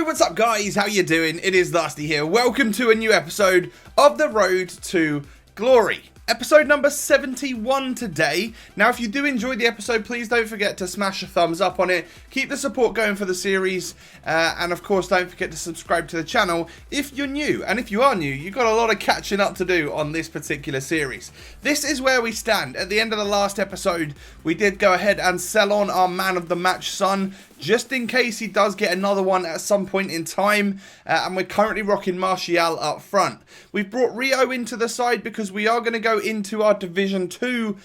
What's up guys, how you doing? It is Lasty here. Welcome to a new episode of The Road to Glory. Episode number 71 today. Now if you do enjoy the episode, please don't forget to smash a thumbs up on it. Keep the support going for the series. And of course don't forget to subscribe to the channel if you're new. And if you are new, you've got a lot of catching up to do on this particular series. This is where we stand. At the end of the last episode, we did go ahead and sell on our man of the match son, just in case he does get another one at some point in time, and we're currently rocking Martial up front. We've brought Rio into the side because we are going to go into our Division 2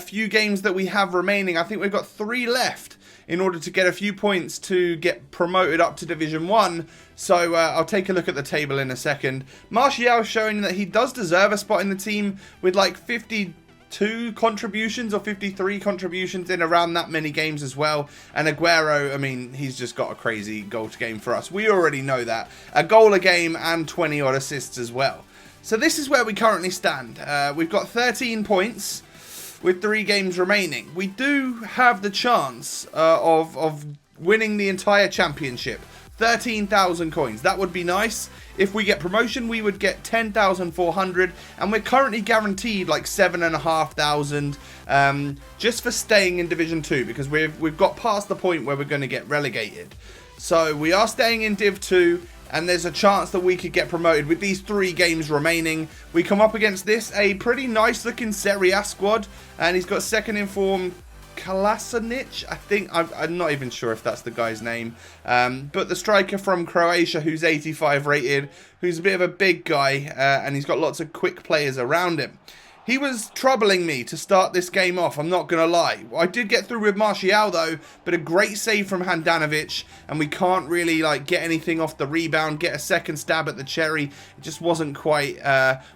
few games that we have remaining. I think we've got 3 left in order to get a few points to get promoted up to Division 1. So I'll take a look at the table in a second. Martial showing that he does deserve a spot in the team with like 52 contributions or 53 contributions in around that many games as well. And Aguero, I mean, he's just got a crazy goal to game for us. We already know that. A goal a game and 20 odd assists as well. So this is where we currently stand. We've got 13 points with 3 games remaining. We do have the chance of winning the entire championship. 13,000 coins. That would be nice. If we get promotion, we would get 10,400, and we're currently guaranteed like 7,500 just for staying in Division 2 because we've got past the point where we're going to get relegated. So we are staying in Div 2, and there's a chance that we could get promoted with these 3 games remaining. We come up against a pretty nice looking Serie A squad, and he's got second in form Kalasanic, I think. I'm not even sure if that's the guy's name, but the striker from Croatia who's 85 rated, who's a bit of a big guy, and he's got lots of quick players around him. He was troubling me to start this game off, I'm not going to lie. I did get through with Martial though, but a great save from Handanovic, and we can't really like get anything off the rebound, get a second stab at the cherry. It just wasn't quite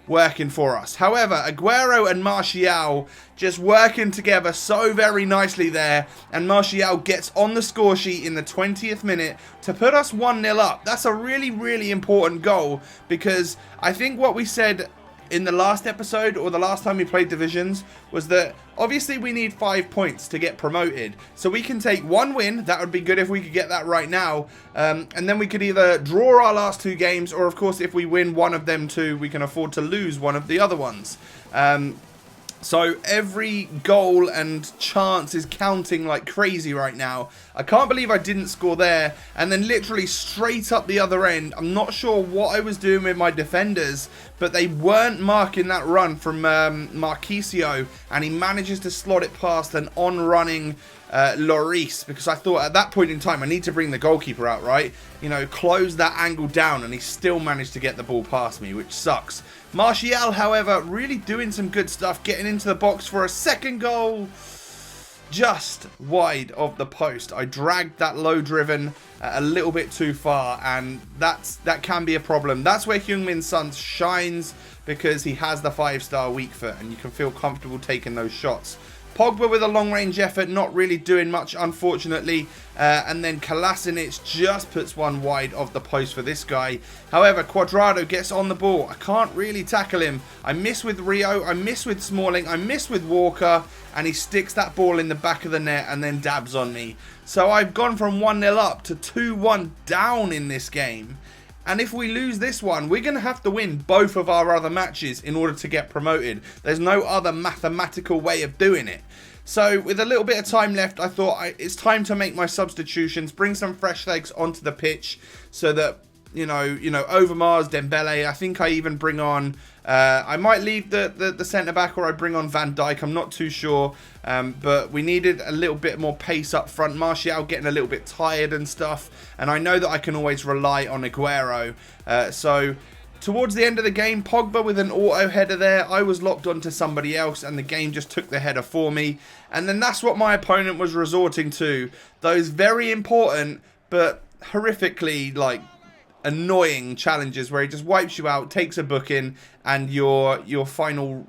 working for us. However, Aguero and Martial just working together so very nicely there, and Martial gets on the score sheet in the 20th minute to put us 1-0 up. That's a really, really important goal, because I think what we said in the last episode, or the last time we played divisions, was that obviously we need 5 points to get promoted. So we can take 1 win, that would be good if we could get that right now, and then we could either draw our last 2 games, or of course if we win one of them 2, we can afford to lose one of the other ones. So every goal and chance is counting like crazy right now. I can't believe I didn't score there, and then literally straight up the other end. I'm not sure what I was doing with my defenders, but they weren't marking that run from Marquisio, and he manages to slot it past an on-running Lloris, because I thought at that point in time I need to bring the goalkeeper out, right? You know, close that angle down, and he still managed to get the ball past me, which sucks. Martial, however, really doing some good stuff, getting into the box for a second goal, just wide of the post. I dragged that low driven a little bit too far, and that can be a problem. That's where Heung-min Son shines, because he has the 5-star weak foot, and you can feel comfortable taking those shots. Pogba with a long-range effort, not really doing much, unfortunately. And then Kalasanic just puts one wide of the post for this guy. However, Cuadrado gets on the ball. I can't really tackle him. I miss with Rio, I miss with Smalling, I miss with Walker, and he sticks that ball in the back of the net and then dabs on me. So I've gone from 1-0 up to 2-1 down in this game. And if we lose this one, we're going to have to win both of our other matches in order to get promoted. There's no other mathematical way of doing it. So with a little bit of time left, I thought it's time to make my substitutions, bring some fresh legs onto the pitch, so that, you know, Overmars, Dembele, I think I even bring on, I might leave the centre-back, or I bring on Van Dijk, I'm not too sure. But we needed a little bit more pace up front. Martial getting a little bit tired and stuff, and I know that I can always rely on Aguero. So towards the end of the game, Pogba with an auto header there. I was locked onto somebody else, and the game just took the header for me. And then that's what my opponent was resorting to. Those very important but horrifically like annoying challenges where he just wipes you out, takes a booking, and your final,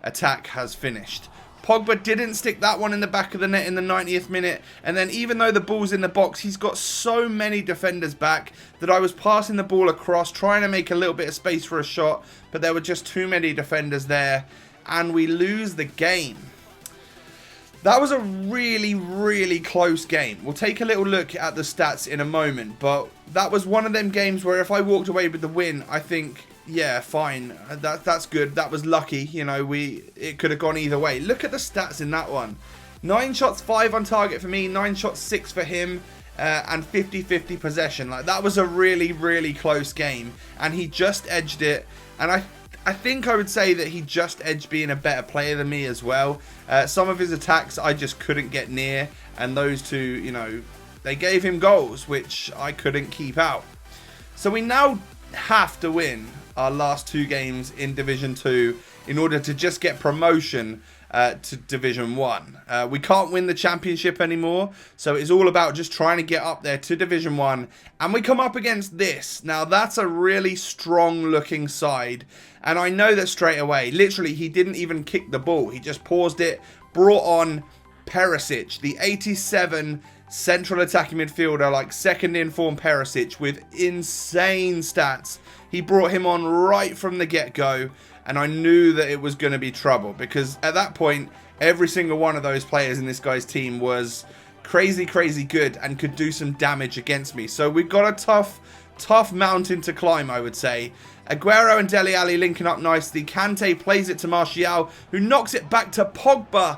attack has finished. Pogba didn't stick that one in the back of the net in the 90th minute, and then even though the ball's in the box, he's got so many defenders back that I was passing the ball across, trying to make a little bit of space for a shot, but there were just too many defenders there, and we lose the game. That was a really, really close game. We'll take a little look at the stats in a moment, but that was one of them games where if I walked away with the win, I think, yeah, fine, that's good. That was lucky, you know, it could have gone either way. Look at the stats in that one. 9 shots, 5 on target for me, 9 shots, 6 for him, and 50-50 possession. Like, that was a really, really close game, and he just edged it, and I think I would say that he just edged being a better player than me as well. Some of his attacks I just couldn't get near, and those two, you know, they gave him goals, which I couldn't keep out. So we now have to win our last 2 games in Division 2 in order to just get promotion to Division 1. We can't win the championship anymore, so it's all about just trying to get up there to Division 1, and we come up against this. Now, that's a really strong looking side, and I know that straight away. Literally, he didn't even kick the ball. He just paused it, brought on Perisic, the 87 central attacking midfielder, like second in form Perisic with insane stats. He brought him on right from the get-go, and I knew that it was going to be trouble, because at that point, every single one of those players in this guy's team was crazy, crazy good and could do some damage against me. So we've got a tough mountain to climb, I would say. Aguero and Dele Alli linking up nicely. Kante plays it to Martial, who knocks it back to Pogba,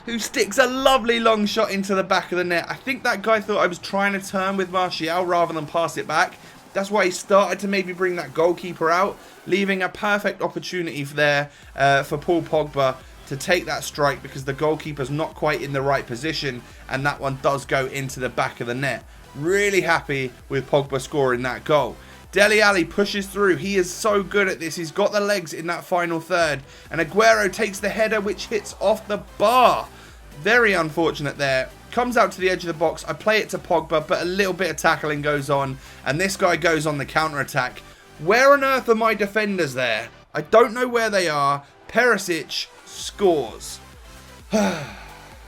who sticks a lovely long shot into the back of the net. I think that guy thought I was trying to turn with Martial rather than pass it back. That's why he started to maybe bring that goalkeeper out, leaving a perfect opportunity there for Paul Pogba to take that strike, because the goalkeeper's not quite in the right position, and that one does go into the back of the net. Really happy with Pogba scoring that goal. Dele Alli pushes through. He is so good at this. He's got the legs in that final third, and Aguero takes the header, which hits off the bar. Very unfortunate there. Comes out to the edge of the box. I play it to Pogba, but a little bit of tackling goes on, and this guy goes on the counter-attack. Where on earth are my defenders there? I don't know where they are. Perisic scores.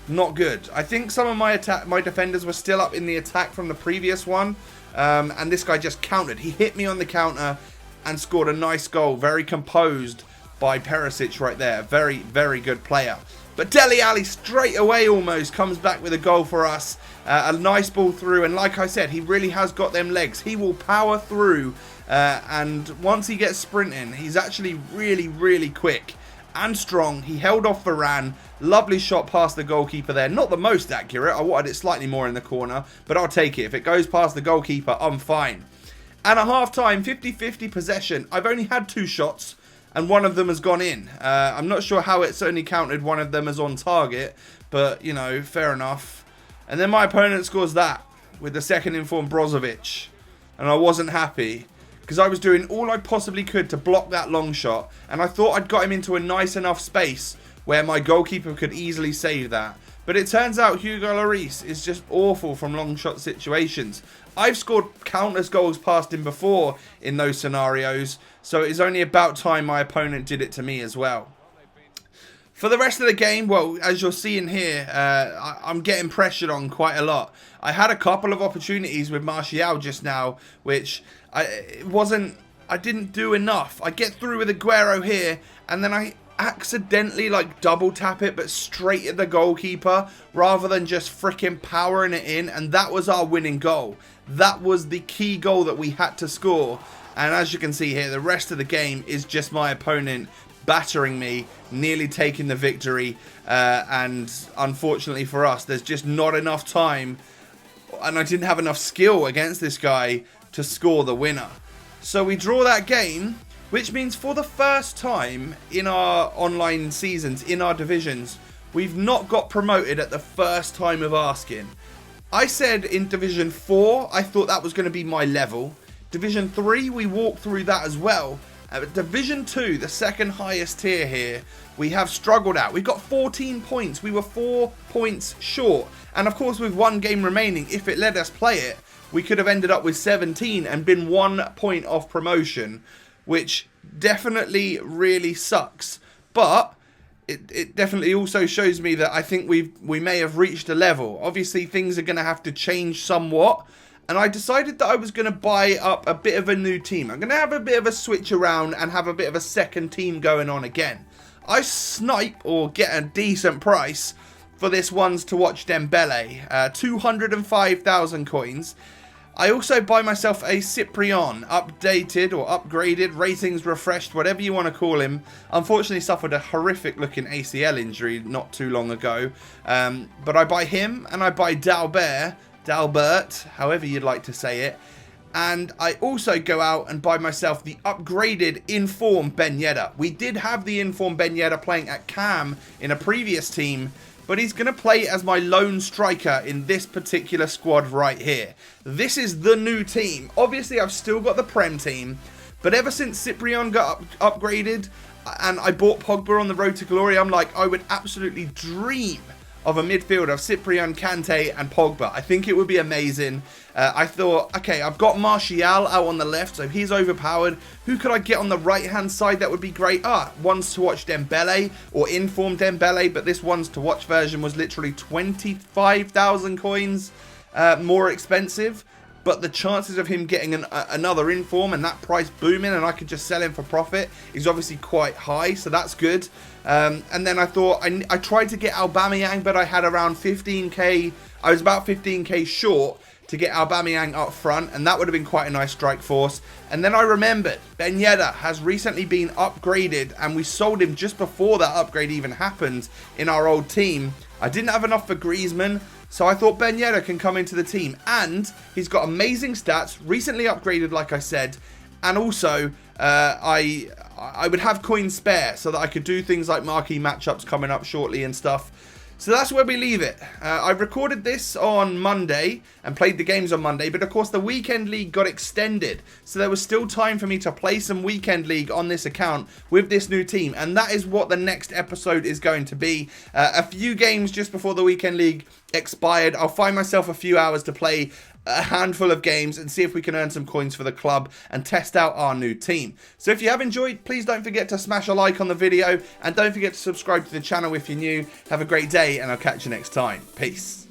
Not good. I think some of my defenders were still up in the attack from the previous one, and this guy just countered. He hit me on the counter and scored a nice goal. Very composed by Perisic right there. Very, very good player. But Dele Alli straight away almost comes back with a goal for us. A nice ball through, and like I said, he really has got them legs. He will power through, and once he gets sprinting, he's actually really, really quick and strong. He held off Varane. Lovely shot past the goalkeeper there. Not the most accurate. I wanted it slightly more in the corner, but I'll take it. If it goes past the goalkeeper, I'm fine. And at half-time, 50-50 possession. I've only had 2 shots, and one of them has gone in. I'm not sure how it's only counted one of them as on target, but, you know, fair enough. And then my opponent scores that with the second informed Brozovic, and I wasn't happy, because I was doing all I possibly could to block that long shot, and I thought I'd got him into a nice enough space where my goalkeeper could easily save that. But it turns out Hugo Lloris is just awful from long shot situations. I've scored countless goals past him before in those scenarios, so it is only about time my opponent did it to me as well. For the rest of the game, well, as you're seeing here, I'm getting pressured on quite a lot. I had a couple of opportunities with Martial just now, which I didn't do enough. I get through with Aguero here, and then I accidentally like double tap it, but straight at the goalkeeper rather than just freaking powering it in, and that was our winning goal. That was the key goal that we had to score, and as you can see here, the rest of the game is just my opponent battering me, nearly taking the victory, and unfortunately for us, there's just not enough time, and I didn't have enough skill against this guy to score the winner. So we draw that game, which means for the first time in our online seasons, in our divisions, we've not got promoted at the first time of asking. I said in Division 4, I thought that was going to be my level. Division 3, we walked through that as well. Division 2, the second highest tier here, we have struggled out. We've got 14 points. We were 4 points short. And of course, with 1 game remaining, if it let us play it, we could have ended up with 17 and been 1 point off promotion, which definitely really sucks. But it definitely also shows me that I think we may have reached a level. Obviously, things are going to have to change somewhat. And I decided that I was going to buy up a bit of a new team. I'm going to have a bit of a switch around and have a bit of a second team going on again. I snipe or get a decent price for this ones to watch Dembele, 205,000 coins. I also buy myself a Cyprian, updated or upgraded, ratings refreshed, whatever you want to call him. Unfortunately suffered a horrific looking ACL injury not too long ago. But I buy him, and I buy Dalbert, however you'd like to say it. And I also go out and buy myself the upgraded Inform Ben Yedder. We did have the Inform Ben Yedder playing at Cam in a previous team, but he's going to play as my lone striker in this particular squad right here. This is the new team. Obviously, I've still got the Prem team, but ever since Cyprian got upgraded and I bought Pogba on the road to glory, I'm like, I would absolutely dream of a midfield of Cyprian, Kante and Pogba. I think it would be amazing. I thought, okay, I've got Martial out on the left, so he's overpowered. Who could I get on the right-hand side that would be great? Ones to watch Dembele or Inform Dembele, but this ones to watch version was literally 25,000 coins more expensive. But the chances of him getting another Inform and that price booming and I could just sell him for profit is obviously quite high, so that's good. And then I thought, I tried to get Aubameyang, but I had around 15k. I was about 15k short to get Aubameyang up front, and that would have been quite a nice strike force. And then I remembered Ben Yedder has recently been upgraded, and we sold him just before that upgrade even happened in our old team. I didn't have enough for Griezmann, so I thought Ben Yedder can come into the team, and he's got amazing stats, recently upgraded like I said, and also I would have coins spare so that I could do things like marquee matchups coming up shortly and stuff. So that's where we leave it. I recorded this on Monday and played the games on Monday, but of course the Weekend League got extended. So there was still time for me to play some Weekend League on this account with this new team. And that is what the next episode is going to be. A few games just before the Weekend League expired. I'll find myself a few hours to play a handful of games and see if we can earn some coins for the club and test out our new team. So if you have enjoyed, please don't forget to smash a like on the video and don't forget to subscribe to the channel if you're new. Have a great day and I'll catch you next time. Peace.